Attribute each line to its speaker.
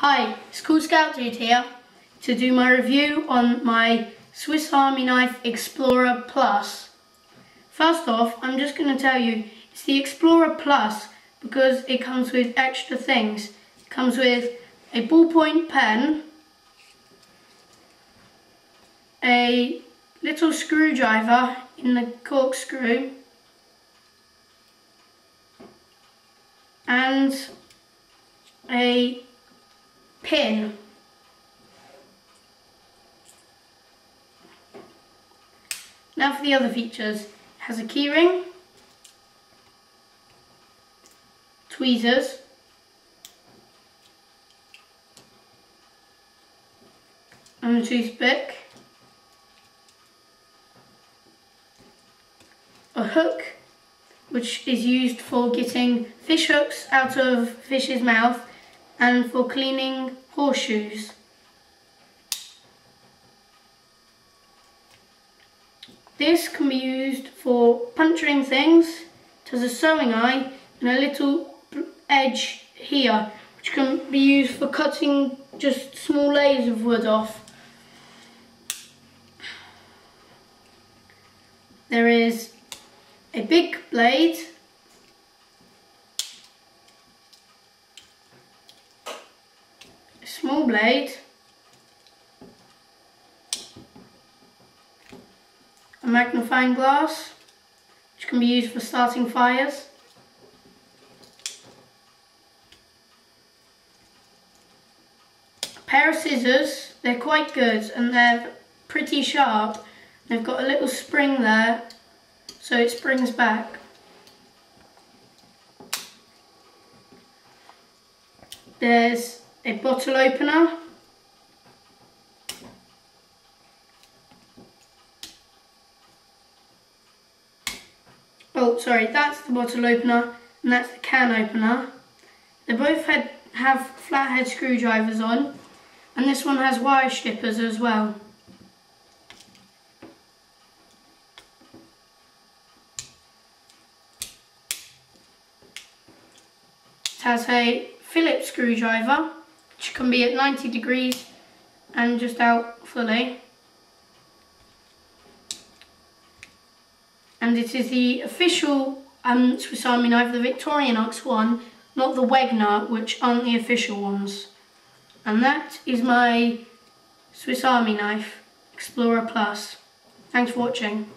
Speaker 1: Hi, it's Cool Scout Dude here to do my review on my Swiss Army Knife Explorer Plus. First off, I'm just going to tell you it's the Explorer Plus because it comes with extra things. It comes with a ballpoint pen, a little screwdriver in the corkscrew, and a pin. Now for the other features. It has a keyring, tweezers, and a toothpick, a hook which is used for getting fish hooks out of fish's mouth and for cleaning horseshoes. This can be used for puncturing things. It has a sewing eye and a little edge here which can be used for cutting just small layers of wood off. There is a big blade, a small blade, a magnifying glass which can be used for starting fires, a pair of scissors. They're quite good and they're pretty sharp. They've got a little spring there so it springs back. There's a bottle opener, oh sorry, that's the bottle opener and that's the can opener. They both have flathead screwdrivers on, and this one has wire strippers as well. It has a Phillips screwdriver which can be at 90 degrees and just out fully. And it is the official Swiss Army knife, the Victorinox one, not the Wegner, which aren't the official ones. And that is my Swiss Army Knife Explorer Plus. Thanks for watching.